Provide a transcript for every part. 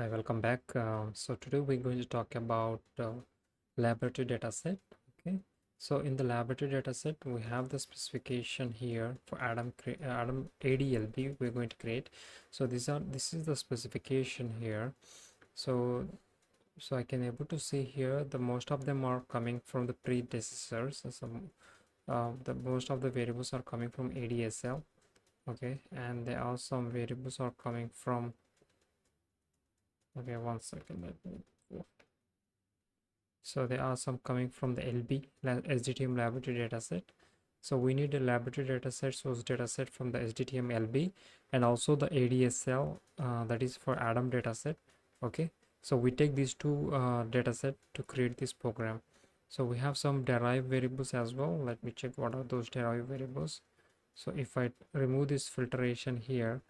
Hi, welcome back. So today we're going to talk about laboratory dataset. Okay, so in the laboratory dataset, we have the specification here for Adam ADLB. We're going to create. So this is the specification here. So I can able to see here the most of them are coming from the predecessors. So the most of the variables are coming from ADSL. Okay, and there are some variables are coming from. Okay, one second. So there are some coming from the SDTM laboratory dataset. So we need a laboratory dataset, source dataset from the SDTM LB, and also the ADSL that is for Adam dataset. Okay, so we take these two dataset to create this program. So we have some derived variables as well. Let me check what are those derived variables. So if I remove this filtration here,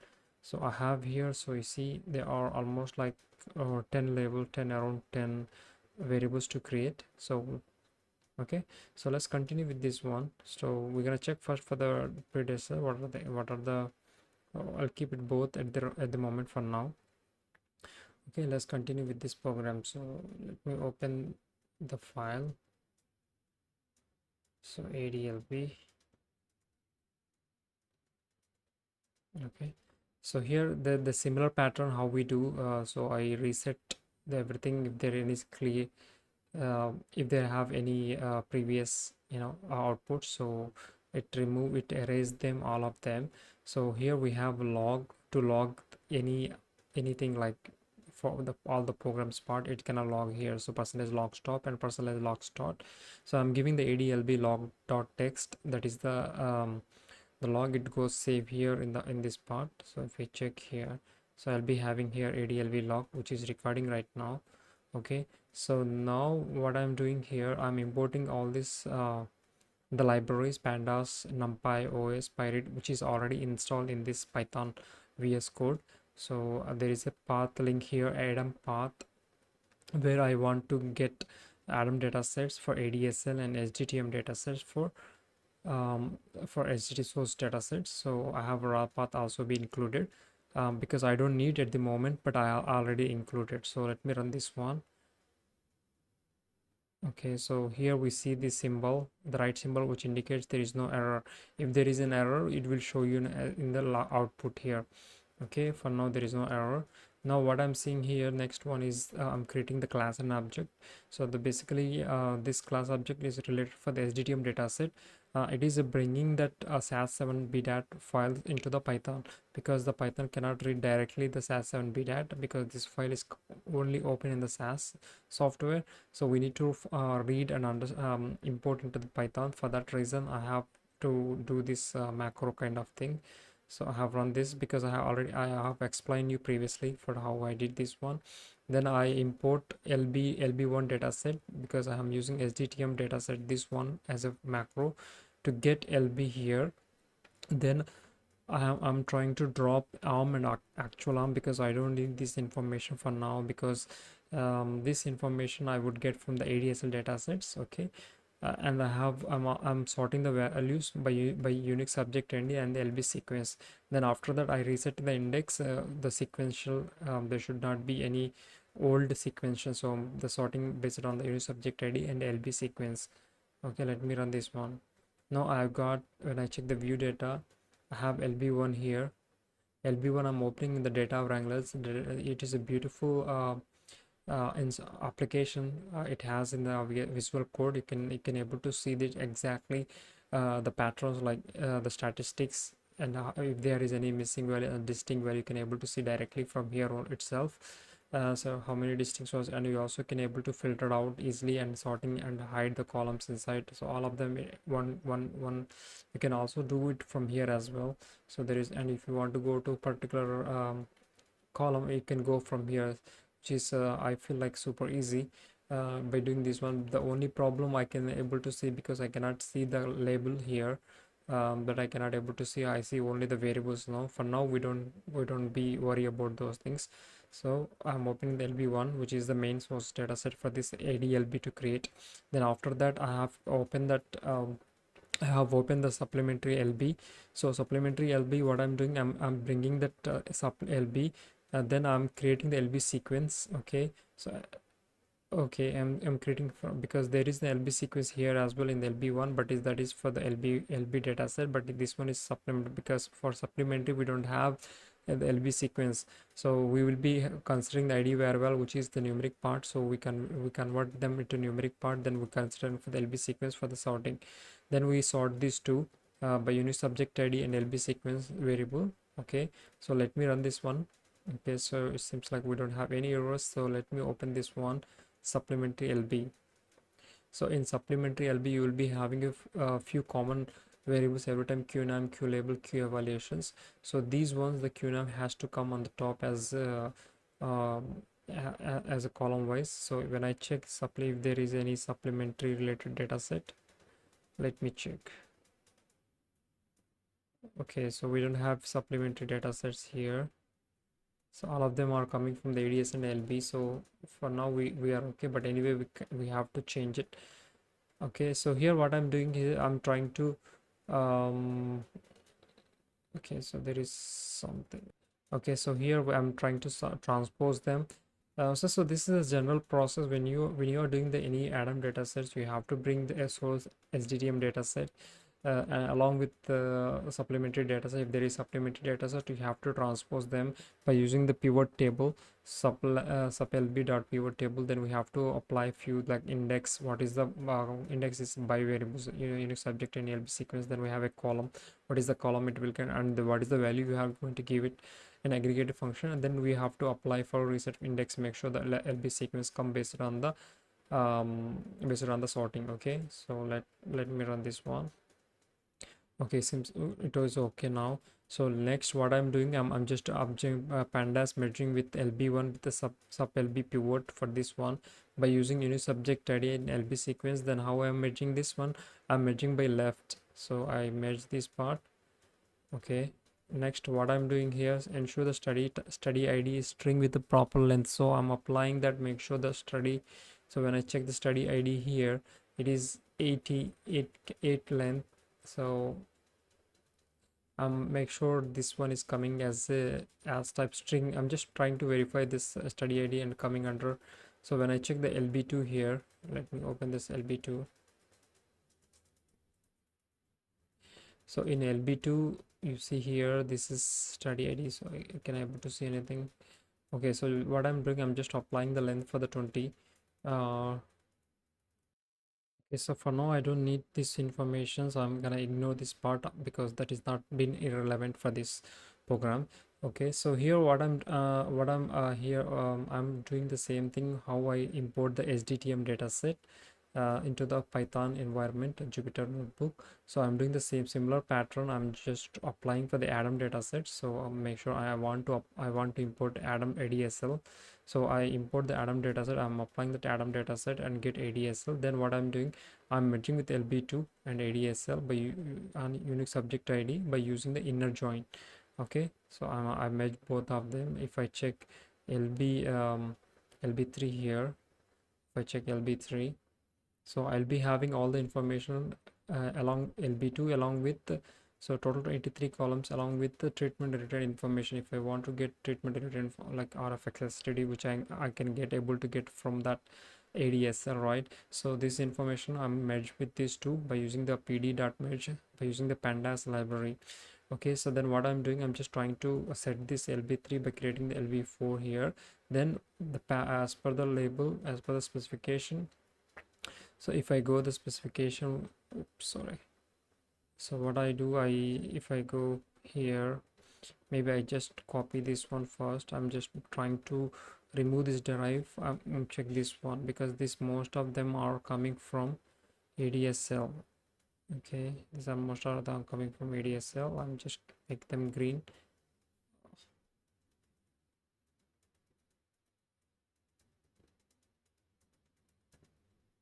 so I have here, so you see there are almost like 10 label 10 around 10 variables to create. So okay, so let's continue with this one. So we're gonna check first for the predecessor. What are the I'll keep it both at the moment for now. Okay, let's continue with this program. So let me open the file. So ADLB. Okay, so here the similar pattern how we do. So I reset everything if there is clear, if they have any previous output, so it erase them, all of them. So here we have log to log anything like for the all the programs part, it can log here. So percentage log stop and percentage log start. So I'm giving the ADLB log dot text, that is the log, it goes save here in this part. So if we check here, so I'll be having here ADLB log which is recording right now. Okay, so now what I'm doing here, I'm importing all this the libraries pandas, numpy, os, pyret, which is already installed in this Python VS code. So there is a path link here, Adam path, where I want to get Adam datasets for ADSL and SDTM datasets for SGT source datasets. So I have a raw path also be included because I don't need at the moment, but I already included. So let me run this one. Okay, so here we see the symbol, the right symbol, which indicates there is no error. If there is an error, it will show you in the output here. Okay, for now there is no error. Now what I'm seeing here, next one is I'm creating the class and object. So the basically this class object is related for the SDTM dataset. It is bringing that SAS7 BDAT file into the Python, because the Python cannot read directly the SAS7 BDAT because this file is only open in the SAS software. So we need to read and import into the Python. For that reason I have to do this macro kind of thing. So I have run this because I have explained you previously for how I did this one. Then I import lb1 dataset because I am using SDTM dataset, this one, as a macro to get lb here. Then I'm trying to drop arm and actual arm because I don't need this information for now, because this information I would get from the ADSL datasets. Okay, and I'm sorting the values by unique subject ID and the LB sequence. Then after that I reset the index, the sequential, there should not be any old sequential, so the sorting based on the unique subject ID and LB sequence. Okay, let me run this one. Now I've got, when I check the view data, I have LB1 here. LB1 I'm opening in the data wranglers. It is a beautiful in application. It has in the visual code, you can able to see the exactly the patterns, like the statistics, and if there is any missing value and distinct value, you can able to see directly from here on itself. So how many distincts was, and you also can able to filter out easily and sorting and hide the columns inside. So all of them one you can also do it from here as well. So there is, and if you want to go to particular column, you can go from here, which is I feel like super easy by doing this one. The only problem I can able to see, because I cannot see the label here, but I cannot able to see, I see only the variables now. For now we don't be worry about those things. So I'm opening the LB1, which is the main source data set for this ADLB to create. Then after that I have opened that I have opened the supplementary LB. So supplementary LB, what I'm doing, I'm bringing that sub LB then I'm creating the LB sequence. Okay, so okay, I'm creating from, because there is the LB sequence here as well in the LB1, but that is for the LB data set, but this one is supplement, because for supplementary we don't have the LB sequence. So we will be considering the ID variable, which is the numeric part, so we convert them into numeric part, then we consider for the LB sequence for the sorting. Then we sort these two by unit subject ID and LB sequence variable. Okay, so let me run this one. Okay, so it seems like we don't have any errors, so let me open this one, supplementary LB. So in supplementary LB you will be having a few common variables every time: QNAM, Q label, Q evaluations. So these ones, the QNAM has to come on the top as as a column wise. So when I check supply, if there is any supplementary related data set, let me check. Okay, so we don't have supplementary data sets here, so all of them are coming from the ADS and LB. So for now we are okay, but anyway we have to change it. Okay, so here what I'm doing here, I'm trying to um okay, so there is something. Okay, so here I'm trying to transpose them. So this is a general process when you are doing the any Adam data sets. You have to bring the source SDTM data set along with the supplementary data set. If there is supplementary data set, you have to transpose them by using the pivot table, sup lb dot pivot table. Then we have to apply few like index. What is the index is by variables, unit subject and LB sequence. Then we have a column. What is the column it will can, and what is the value you have going to give it, an aggregated function. And then we have to apply for reset index, make sure the LB sequence come based on the sorting. Okay, so let me run this one. Okay, seems it was okay now. So next what I'm doing, I'm just object pandas merging with LB1 with the sub LB pivot for this one by using unit subject ID and LB sequence. Then how I'm merging this one, I'm merging by left, so I merge this part. Okay, next what I'm doing here is ensure the study ID is string with the proper length. So I'm applying that, make sure the study, so when I check the study ID here, it is 88 length. So make sure this one is coming as a as type string. I'm just trying to verify this study ID and coming under. So when I check the LB2 here, let me open this LB2. So in LB2 you see here this is study ID, so can I able to see anything? Okay, so what I'm doing, I'm just applying the length for the 20. Okay, so for now I don't need this information, so I'm gonna ignore this part because that is not been irrelevant for this program. Okay, so here what I'm here I'm doing the same thing, how I import the SDTM dataset into the Python environment, Jupyter notebook. So I'm doing the similar pattern. I'm just applying for the Adam dataset. So make sure I want to import Adam ADSL. So I import the Adam dataset. I'm applying the Adam dataset and get ADSL. Then what I'm doing, I'm merging with LB2 and ADSL by on Unix subject ID by using the inner join. Okay, so I merge both of them. If I check LB3 here, if I check LB3, so I'll be having all the information along LB2 along with so total 83 columns along with the treatment related information. If I want to get treatment related like RFXSTD, which I can get able to get from that ADSL, right? So this information I'm merged with these two by using the pd.merge by using the pandas library. Okay, so then what I'm doing, I'm just trying to set this LB3 by creating the LB4 here. Then as per the label, as per the specification. So if I go the specification, oops, sorry. So what I do, if I go here, maybe I just copy this one first. I'm just trying to remove this derive. Check this one because this most of them are coming from ADSL. Okay, these are most of them coming from ADSL. I'm just make them green.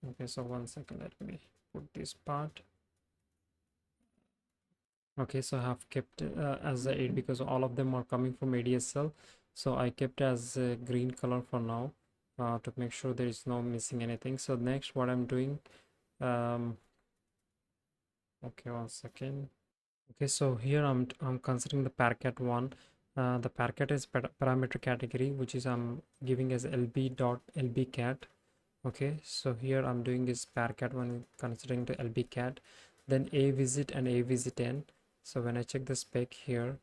Okay, so 1 second, let me put this part. Okay, so I have kept as a 8 because all of them are coming from ADSL. So I kept as a green color for now to make sure there is no missing anything. So next what I'm doing, um, okay, 1 second. Okay, so here I'm considering the paracat one. The parcat is parameter category, which is I'm giving as lb.lbcat. Okay, so here I'm doing is parcat when considering the lbcat, then a visit and a visit n. So when I check the spec here,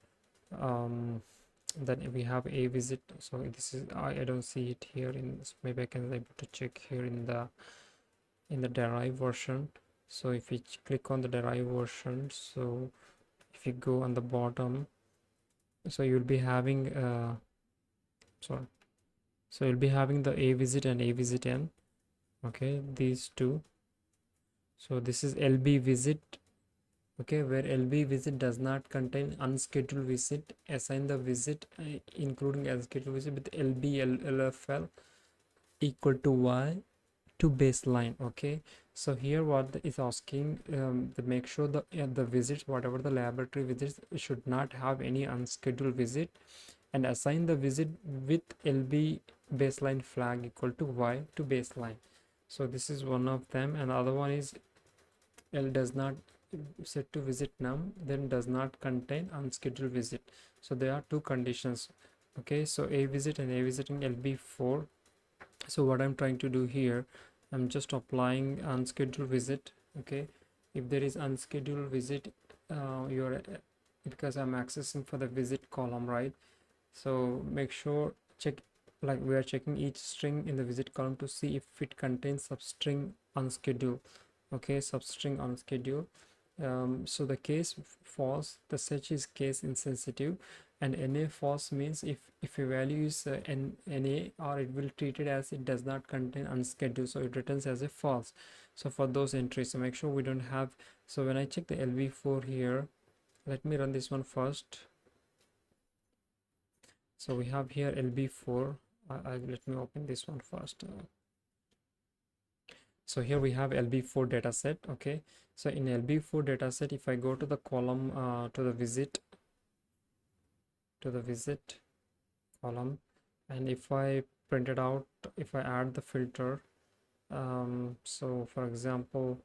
then we have a visit. So this is I don't see it here in, so maybe I can able to check here in the derived version. So if you click on the derived version, so if you go on the bottom, so you'll be having sorry so you'll be having the a visit and a visit n. Okay, these two. So this is lb visit. Okay, where lb visit does not contain unscheduled visit, assign the visit including unscheduled visit with lb lfl equal to y to baseline. Okay, so here what is asking, to make sure the visits, whatever the laboratory visits, should not have any unscheduled visit, and assign the visit with lb baseline flag equal to y to baseline. So this is one of them, and the other one is l does not set to visit num, then does not contain unscheduled visit. So there are two conditions. Okay, so a visit and a visit in lb4. So what I'm trying to do here, I'm just applying unscheduled visit. Okay, if there is unscheduled visit, you're because I'm accessing for the visit column, right? So make sure check, like we are checking each string in the visit column to see if it contains substring unscheduled. Okay, substring unscheduled. So the case false, the search is case insensitive, and na false means if a value is na, or it will treat it as it does not contain unscheduled, so it returns as a false. So for those entries, so make sure we don't have. So when I check the lv4 here, let me run this one first. So we have here lb4. Let me open this one first. So here we have lb4 dataset. Okay, so in lb4 dataset, if I go to the column, to the visit column, and if I print it out, if I add the filter, so for example,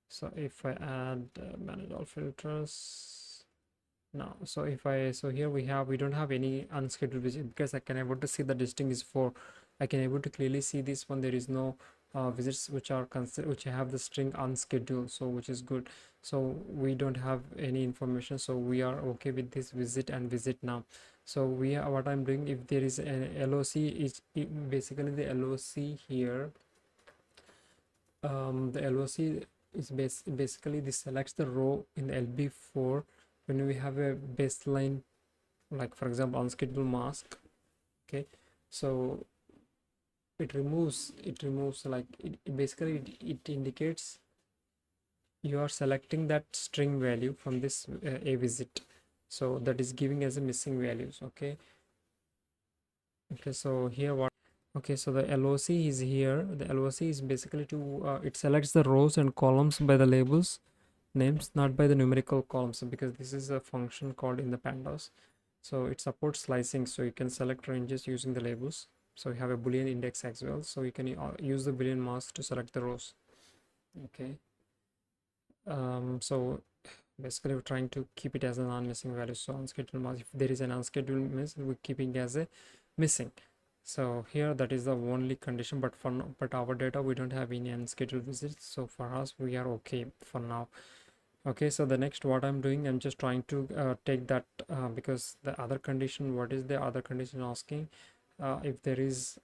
so if I add manage all filters now, so if I, so here we don't have any unscheduled visit, because I can able to see the listing is for, I can able to clearly see this one, there is no visits which are considered, which have the string unscheduled, so which is good. So we don't have any information, so we are okay with this visit and visit now. So we are, what I'm doing, if there is an loc, is basically the loc here, the loc is basically this selects the row in lb4 when we have a baseline, like for example unscheduled mask. Okay, so it removes like it basically it indicates you are selecting that string value from this a visit, so that is giving as a missing values. Okay, okay, so here what, okay, so the loc is here, the loc is basically to it selects the rows and columns by the labels names, not by the numerical columns, because this is a function called in the pandas. So it supports slicing, so you can select ranges using the labels. So you have a boolean index as well, so you can use the boolean mask to select the rows. Okay, so basically we're trying to keep it as a non-missing value. So unscheduled mask, if there is an unscheduled miss, we're keeping as a missing. So here that is the only condition, but for now, but our data we don't have any unscheduled visits, so for us we are okay for now. Okay, so the next what I'm doing, I'm just trying to take that because the other condition, what is the other condition asking, if there is,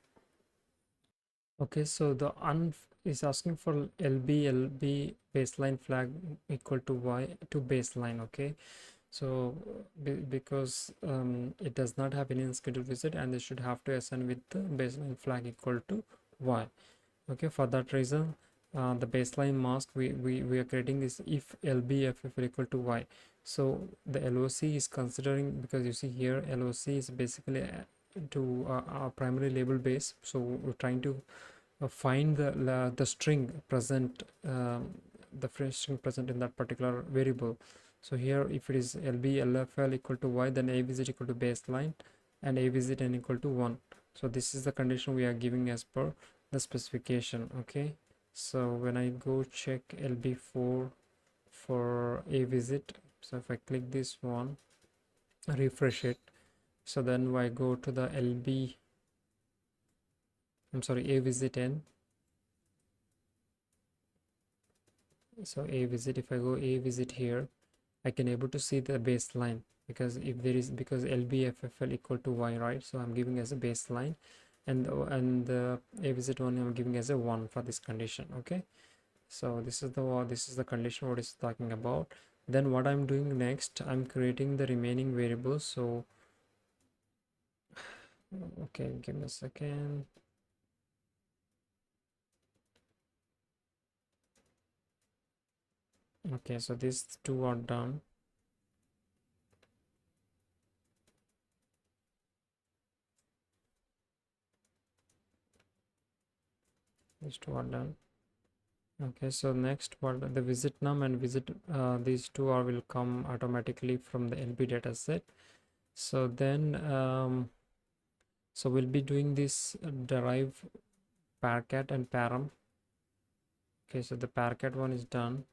okay, so the is asking for lb baseline flag equal to y to baseline. Okay, so because it does not have any unscheduled visit, and they should have to assign with the baseline flag equal to y. Okay, for that reason, the baseline mask we are creating this if lbff equal to y. So the loc is considering, because you see here loc is basically to our primary label base, so we're trying to find the string present, the string present in that particular variable. So here if it is lb equal to y, then a visit equal to baseline and a visit n equal to 1. So this is the condition we are giving as per the specification. Okay, so when I go check lb4 for a visit, so if I click this one, refresh it. So then I go to the LB, I'm sorry, a visit n. So a visit, if I go a visit here, I can able to see the baseline, because if there is, because LBFFL equal to y, right? So I'm giving as a baseline, and the a visit one I'm giving as a 1 for this condition. Okay, so this is the condition what is talking about. Then what I'm doing next, I'm creating the remaining variables. So okay, give me a second. Okay, so these two are done. These two are done. Okay, so next what the visit num and visit, these two are will come automatically from the LB dataset. So then so we'll be doing this derive parcat and param. Okay, so the parcat one is done.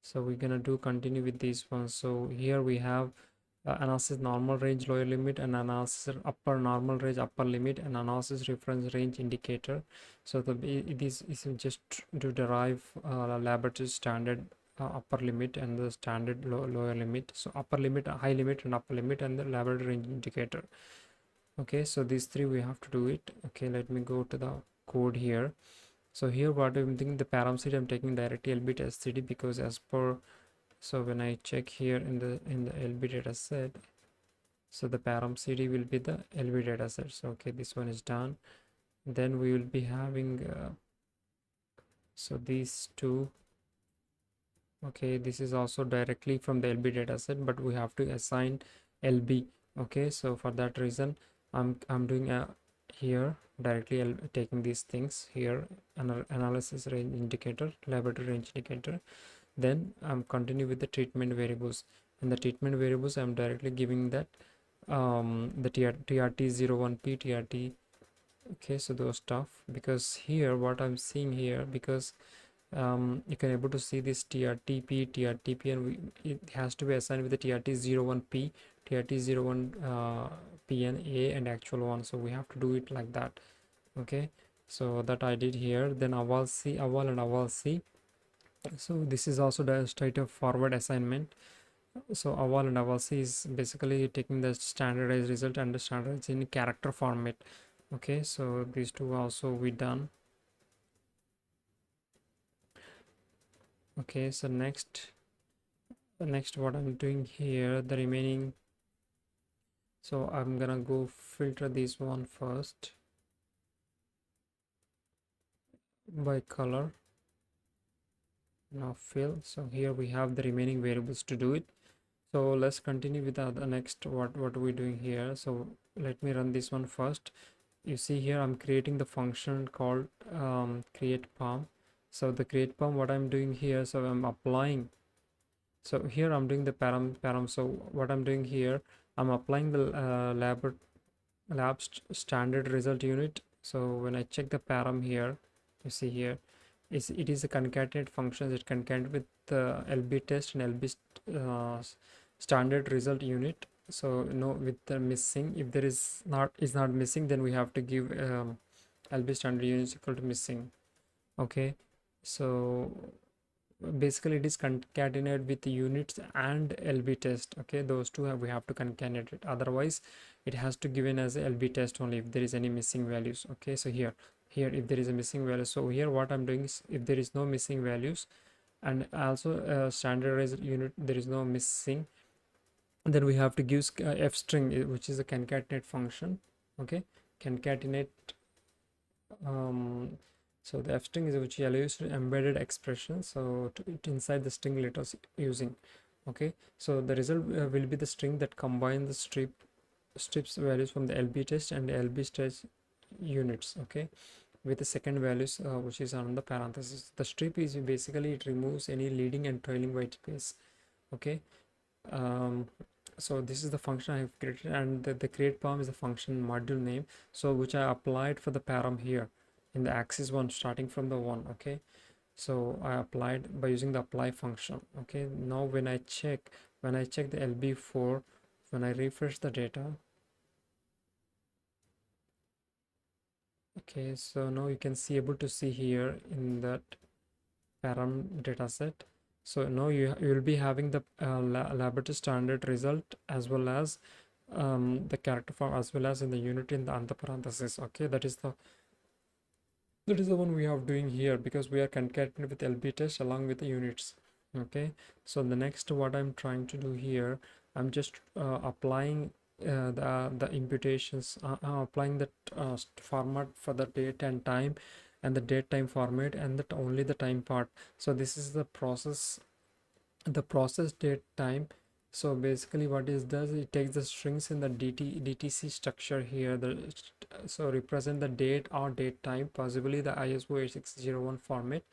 So we're gonna do continue with these ones. So here we have analysis normal range lower limit, and analysis upper normal range upper limit, and analysis reference range indicator. So it is just to derive laboratory standard upper limit and the standard lower limit. So upper limit, high limit, and upper limit, and the laboratory range indicator. Okay, so these three we have to do it. Okay, let me go to the code here. So here what I'm thinking, the param cd I'm taking directly LB to SCD, because as per, so when I check here in the LB data set, so the param cd will be the LB data set. So okay, this one is done. Then we will be having so these two. Okay, this is also directly from the LB dataset, but we have to assign LB. Okay, so for that reason I'm doing a here directly taking these things here, analysis range indicator, laboratory range indicator. Then I'm continue with the treatment variables, and the treatment variables I'm directly giving that the TRT01P TRT. Okay, so those stuff, because here what I'm seeing here, because you can able to see this TRTP, and it has to be assigned with the TRT01P, TRT01 PNA, and actual one. So we have to do it like that. Okay, so that I did here. Then aval C, aval and aval C. So this is also the straight up forward assignment. So aval and aval C is basically taking the standardized result and the standardized in character format. Okay, so these two also we done. Okay, so next what I'm doing here, the remaining, so I'm gonna go filter this one first by color. Now fill. So here we have the remaining variables to do it. So let's continue with the next what are we doing here. So let me run this one first. You see here I'm creating the function called create palm. So the create palm, what I'm doing here, so I'm applying, so here I'm doing the param. So what I'm doing here, I'm applying the standard result unit. So when I check the param here, you see here it is a concatenate function. It concatenate with the LB test and LB standard result unit. So with the missing, if there is not missing, then we have to give LB standard unit equal to missing. Okay, so basically it is concatenated with the units and LB test. Okay, those two we have to concatenate it, otherwise it has to given as a LB test only if there is any missing values. Okay, so here if there is a missing value, so here what I'm doing is, if there is no missing values and also standardized unit there is no missing, then we have to give f string, which is a concatenate function. Okay, concatenate so the f string is which allows to embedded expression, so it inside the string letters using. Okay, so the result will be the string that combine the strips values from the LB test and the LB test units. Okay, with the second values which is on the parenthesis. The strip is basically it removes any leading and trailing white space. Okay, um, so this is the function I have created, and the create param is the function module name, so which I applied for the param here in the axis one starting from the one. Okay, so I applied by using the apply function. Okay, now when I check When I check the LB4, when I refresh the data, okay, so now you can see able to see here in that param data set. So now you will be having the laboratory standard result as well as the character form as well as in the unit in the under parenthesis. Okay, that is the one we are doing here because we are concatenated with LB test along with the units. Okay, so the next what I'm trying to do here, I'm just applying the imputations, applying the format for the date and time and the date time format and that only the time part. So this is the process date time. So basically what it does, it takes the strings in the DTC structure here, so represent the date or date time, possibly the ISO 8601 format,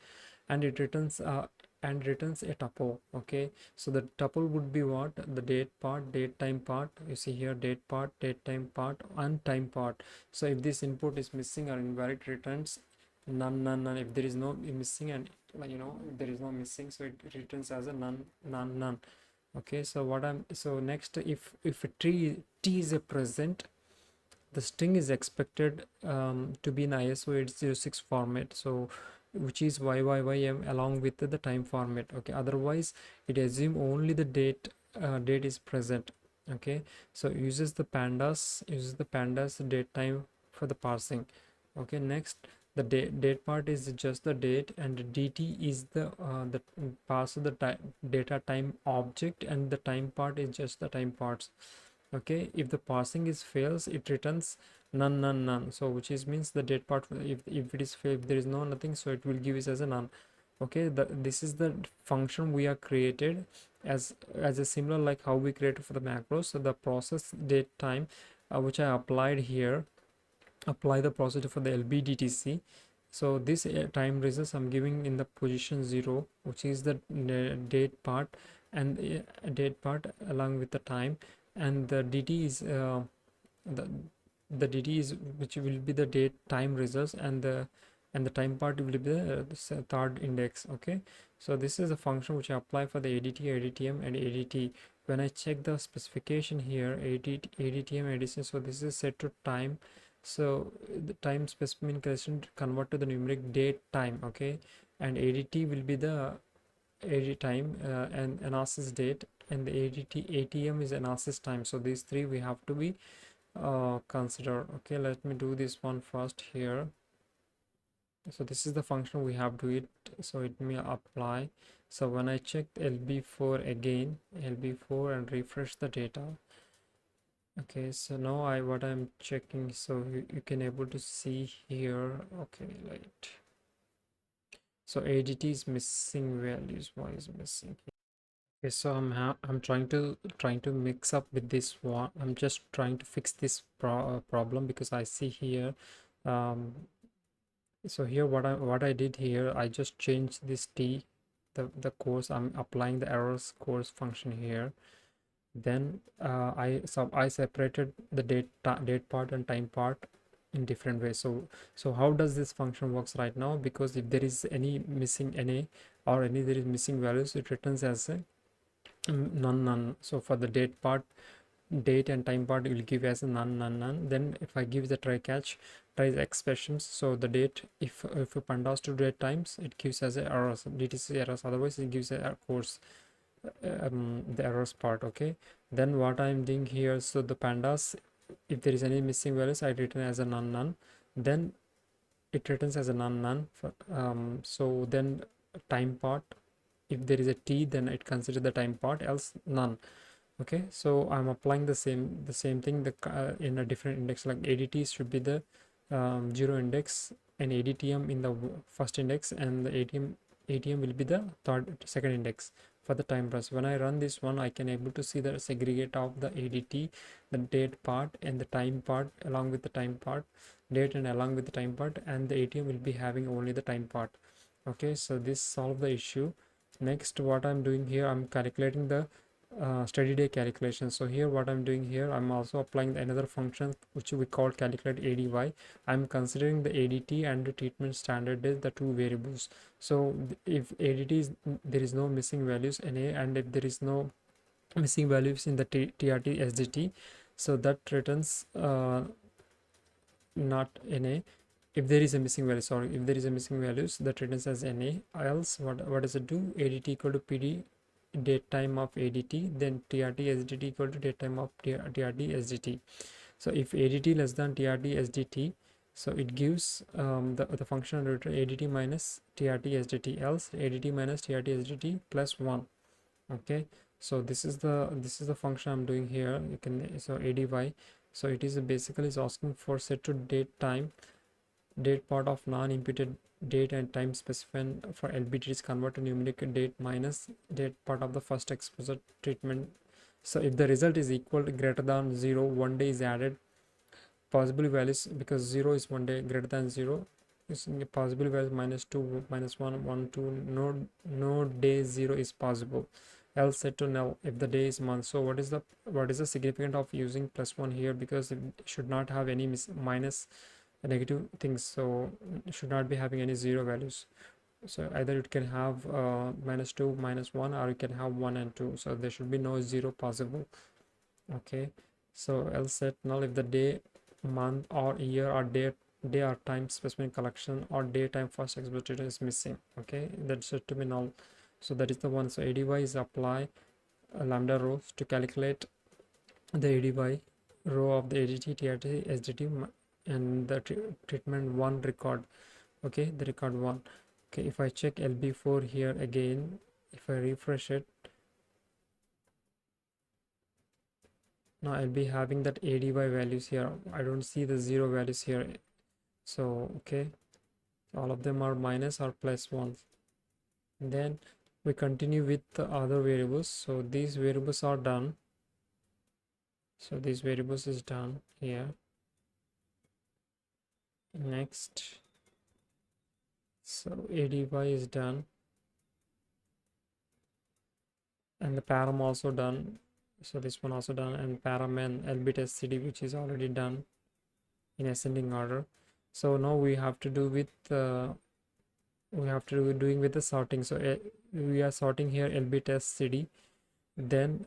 and it returns a tuple. Okay, so the tuple would be what, the date part, date time part, you see here date part, date time part and time part. So if this input is missing or invalid, returns none, none, none. If there is no missing and if there is no missing, so it returns as a none, none, none. Okay, so so next, if a t is a present, the string is expected to be in ISO 806 format, so which is YYYM along with the time format. Okay, otherwise it assume only the date is present. Okay, so uses the pandas date time for the parsing. Okay, next, the date part is just the date and dt is the pass of the data time object, and the time part is just the time parts. Okay, if the parsing is fails, it returns none, none, none. So which is means the date part, if it is fail, if there is no nothing, so it will give it as a none. Okay, this is the function we are created as a similar like how we created for the macros. So the process date time, which I applied here, apply the procedure for the LBDTC. So this time results I'm giving in the position 0, which is the date part, and date part along with the time, and the dt is the the dt is which will be the date time results, and the time part will be the third index. Okay, so this is a function which I apply for the ADT, ADTM and ADT. When I check the specification here, ADTM addition, so this is set to time. So the time specification convert to the numeric date time. Okay, and ADT will be the AD time and analysis date, and the ATM is analysis time. So these three we have to be consider. Okay, let me do this one first here. So this is the function we have to it, so it may apply. So when I check LB4 again, LB4 and refresh the data. Okay, so now what I'm checking, so you can able to see here. Okay, right, so ADT is missing values. Why is missing? Okay, so I'm trying to mix up with this one. I'm just trying to fix this problem because I see here. Um, so here what I did here, I just changed this t, the course. I'm applying the errors course function here. Then I separated the date part and time part in different ways. So how does this function works right now? Because if there is any missing NA or any there is missing values, it returns as a none, none. So for the date part, date and time part, will give as a none, none, none. Then if I give the try catch, try expressions, so the date, if you pandas to date times, it gives as a errors, DTC errors. Otherwise it gives a course the errors part. Okay, then what I'm doing here, so the pandas, if there is any missing values, I return as a none, none. Then it returns as a none, none. So then time part, if there is a t, then it considers the time part, else none. Okay, so I'm applying the same thing in a different index, like ADT should be the 0 index, and ADTM in the first index, and the ATM will be the second index for the time press. When I run this one, I can able to see the segregate of the ADT, the date part and the time part along with the time part, date and along with the time part, and the ATM will be having only the time part. Okay, so this solve the issue. Next, what I'm doing here, I'm calculating the steady day calculation. So here what I'm doing here, I'm also applying another function which we call calculate ADY. I'm considering the ADT and the treatment standard is the two variables. So if ADT is, there is no missing values NA, and if there is no missing values in the TRT SDT, so that returns not NA. If there is a missing value, sorry, if there is a missing values, that returns as NA. Else what does it do? ADT equal to PD date time of ADT, then TRT SDT equal to date time of TRT SDT. So if ADT less than TRT SDT, so it gives the function return ADT minus TRT SDT, else ADT minus TRT SDT plus 1. Okay, so this is the function I'm doing here. You can, so ADY, so it is basically is asking for set to date time, date part of non-imputed date and time specified for LBT is converted to numeric date minus date part of the first exposure treatment. So if the result is equal to greater than 0, 1 day is added. Possible values, because 0 is 1 day, greater than 0 is possible values minus 2, minus 1, 1, 2, no day 0 is possible, else set to null if the day is month. So what is the significance of using plus 1 here? Because it should not have any minus negative things, so it should not be having any 0 values. So either it can have minus 2, minus 1, or you can have 1 and 2, so there should be no 0 possible. Okay, so else set null if the day, month or year or day or time specimen collection or daytime first executed is missing. Okay, that's set to be null. So that is the one. So ADY is apply lambda rows to calculate the ADY row of the ADT, TRT, SDT and the treatment 1 record. Okay, the record 1. Okay, if I check LB4 here again, if I refresh it, now I'll be having that ADY values here. I don't see the 0 values here. So okay, all of them are minus or plus 1. Then we continue with the other variables. So these variables are done. So these variables is done here. Next, so ADY is done and the param also done. So this one also done, and param and LB test CD, which is already done in ascending order. So now we have to do with doing with the sorting. So we are sorting here LB test CD, then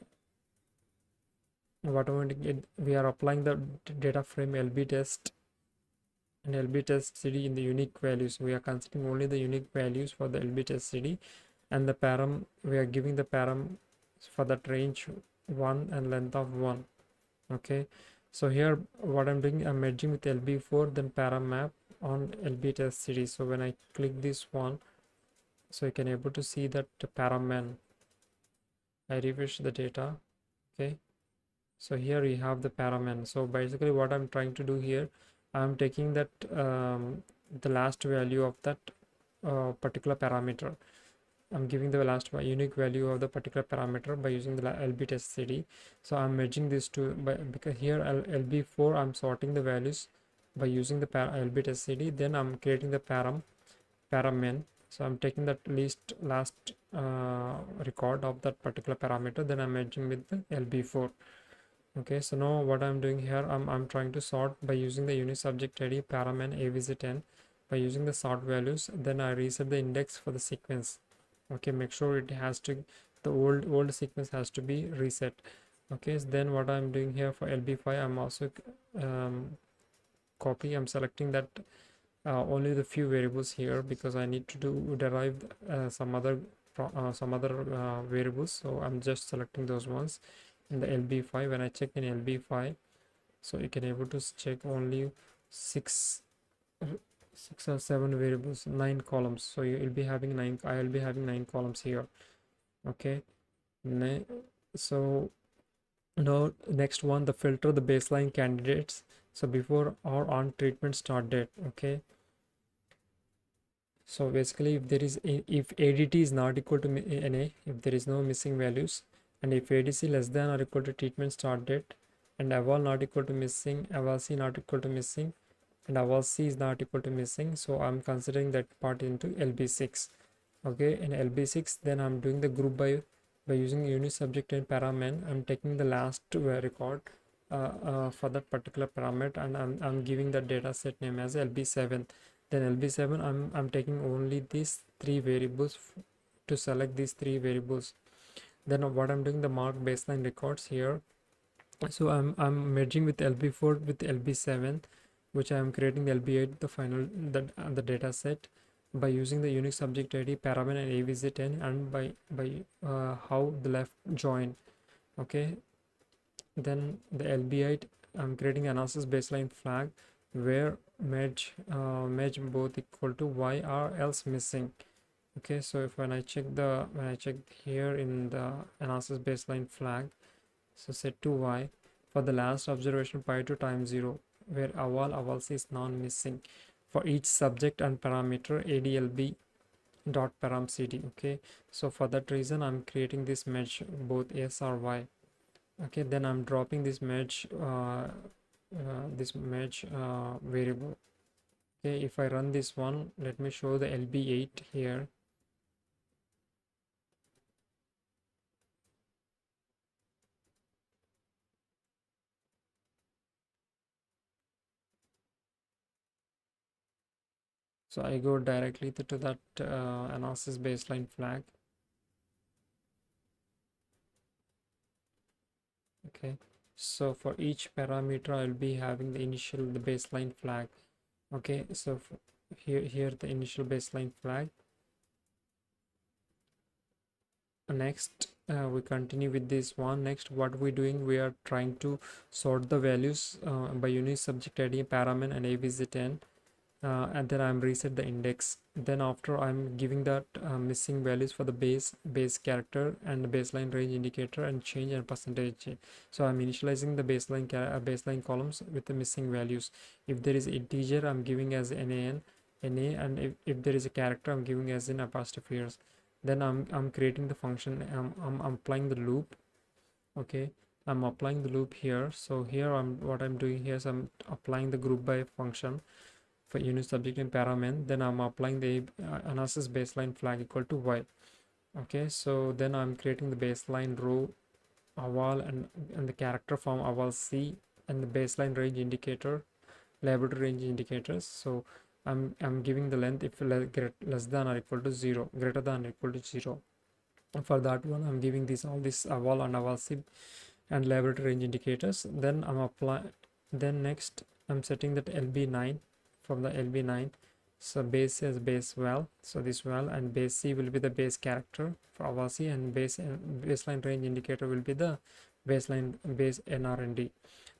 whatever we are applying the data frame LB test and LB test CD in the unique values. We are considering only the unique values for the LB test CD, and the param, we are giving the param for that range 1 and length of 1. Okay, so here what I'm doing, I'm merging with LB4 then param map on LB test CD. So when I click this one, so you can able to see that param man. I refresh the data. Okay, so here we have the parameter. So basically what I'm trying to do here, I'm taking that the last value of that particular parameter. I'm giving the last unique value of the particular parameter by using the LB test CD. So I'm merging these two because here LB4 I'm sorting the values by using the LB test CD. Then I'm creating the paramen. So I'm taking that last record of that particular parameter. Then I'm merging with the LB4. Okay, so now what I'm doing here, I'm trying to sort by using the unit subject ID param and avisit10 by using the sort values. Then I reset the index for the sequence. Okay, make sure it has to, the old sequence has to be reset. Okay, so then what I'm doing here for LB5, I'm also I'm selecting that only the few variables here, because I need to derive some other variables. So I'm just selecting those ones in the LB5. When I check in LB5, so you can able to check only 6 or 7 variables, 9 columns. So you will be having 9, I will be having 9 columns here. Okay, so now next one, the filter the baseline candidates, so before or on treatment start date. Okay, so basically if ADT is not equal to NA, if there is no missing values, and if ADC less than or equal to treatment start date, and eval not equal to missing, eval C not equal to missing, and eval C is not equal to missing, so I'm considering that part into LB6. Okay, in LB6 then I'm doing the group by using unit subject and parameter. I'm taking the last record for that particular parameter, and I'm giving the data set name as LB7. Then LB7 I'm taking only these 3 variables to select these 3 variables. Then what I'm doing, the mark baseline records here. So I'm merging with LB4 with LB7, which I am creating the LB8, the final the data set, by using the unique subject ID parameter and avz10, and by how the left join. Okay, then the LB8, I'm creating analysis baseline flag where merge both equal to y or else missing. Okay, so if when I check here in the analysis baseline flag, so set to y for the last observation pi to time 0, where aval c is non-missing for each subject and parameter adlb dot param cd. Okay, so for that reason I'm creating this merge both s or y. Okay, then I'm dropping this merge variable. Okay, if I run this one, let me show the lb8 here. So I go directly to that analysis baseline flag. Okay, so for each parameter I'll be having the baseline flag. Okay, so here the initial baseline flag. Next we continue with this one. Next, what we're doing, we are trying to sort the values by unique subject id parameter and avz10, and then I'm reset the index. Then after I'm giving that missing values for the base character and the baseline range indicator and change and percentage change. So I'm initializing the baseline columns with the missing values. If there is integer, I'm giving as na, and if there is a character, I'm giving as in apostrophes. Then I'm creating the function. I'm applying the loop. Okay, I'm applying the loop here. So here what I'm doing here is I'm applying the group by function for unit subject and parameter. Then I'm applying the analysis baseline flag equal to y. Okay, so then I'm creating the baseline row aval and the character from aval c and the baseline range indicator, laboratory range indicators. So I'm giving the length if less than or equal to 0, greater than or equal to 0. And for that one, I'm giving all this aval and aval c and laboratory range indicators. Then then next I'm setting that lb9 from the lb9. So base is base val, so this val, and base c will be the base character for aval c, and baseline range indicator will be the baseline base nrnd.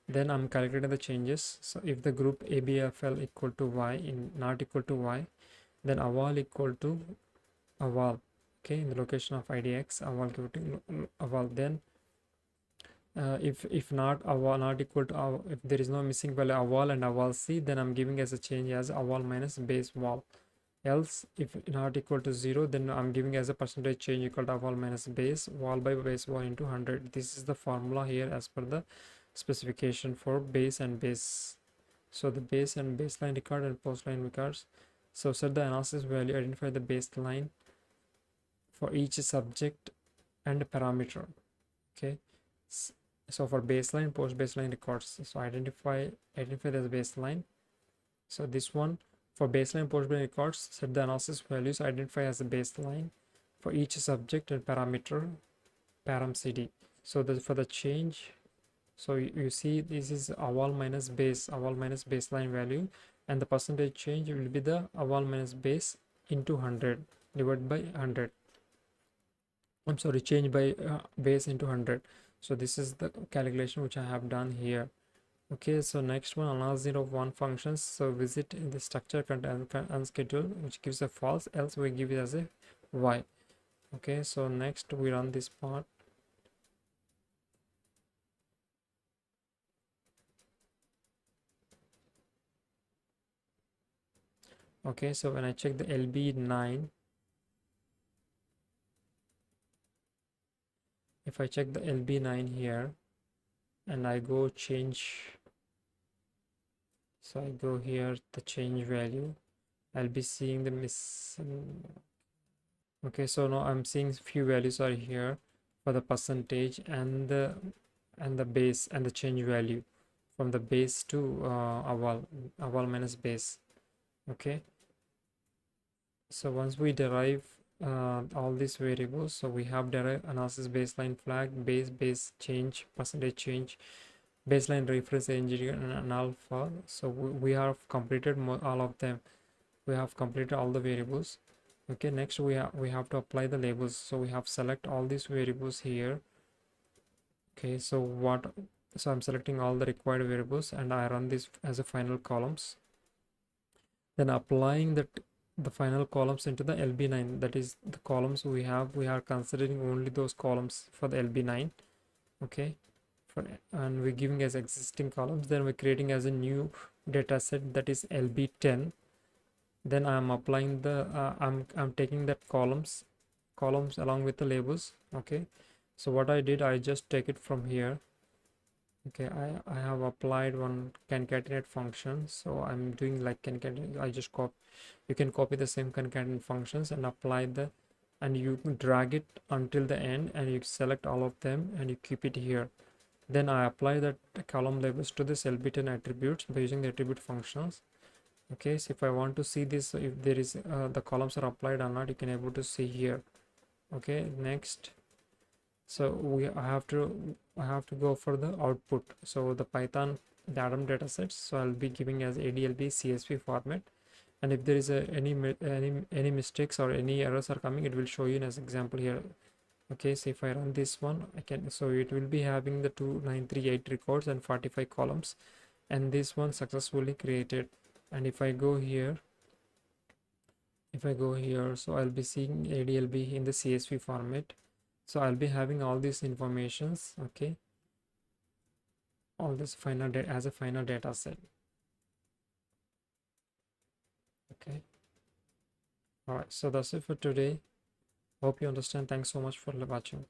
Then I'm calculating the changes. So if the group abfl equal to y in not equal to y, then aval equal to aval. Okay, in the location of idx aval equal to aval. Then if not aval not equal to aval, if there is no missing value aval and aval c, then I'm giving as a change as aval minus base val. Else if not equal to 0, then I'm giving as a percentage change equal to aval minus base val by base val into 100. This is the formula here as per the specification for base and base. So the base and baseline record and postline records. So set the analysis value, identify the baseline for each subject and parameter. Okay, so for baseline, post baseline records, so identify the baseline. So this one, for baseline, post baseline records, set the analysis values, identify as the baseline for each subject and parameter param cd. So for the change, so you see this is aval minus baseline value, and the percentage change will be the aval minus base into 100 divided by 100. I'm sorry, change by base into 100. So this is the calculation which I have done here. Okay, so next one, analysis of one functions. So visit in the structure content unscheduled, which gives a false, else we give it as a y. Okay, so next we run this part. Okay, so when I check the lb9, if I check the lb9 here and I go change, so I go here the change value, I'll be seeing the missing. Okay, so now I'm seeing few values are here for the percentage and the base and the change value from the base to aval minus base. Okay, so once we derive all these variables. So we have derive analysis baseline flag, base change, percentage change, baseline reference engineering, and alpha. So we have completed all of them. We have completed all the variables. Okay, next we have to apply the labels. So we have select all these variables here. Okay, so I'm selecting all the required variables and I run this as a final columns, then applying the final columns into the LB9. That is the columns we are considering only those columns for the LB9. Okay, and we're giving as existing columns, then we're creating as a new data set, that is LB10. Then I'm applying the I'm taking that columns along with the labels. Okay, so what I did, I just take it from here. Okay, I have applied one concatenate function, so I'm doing like concatenate. I just copy, you can copy the same concatenate functions and apply the, and you drag it until the end and you select all of them and you keep it here. Then I apply that column labels to this LB10 attributes by using the attribute functions. Okay, so if I want to see this, if there is the columns are applied or not, you can able to see here. Okay, next, so I have to go for the output. So the Python datum datasets, so I'll be giving as Adlb CSV format, and if there is any mistakes or any errors are coming, it will show you as example here. Okay, so if I run this one, I can, so it will be having the 2938 records and 45 columns, and this one successfully created. And if I go here, so I'll be seeing Adlb in the CSV format. So I'll be having all these informations. Okay, all this final data as a final data set. Okay, all right, so that's it for today. Hope you understand. Thanks so much for watching.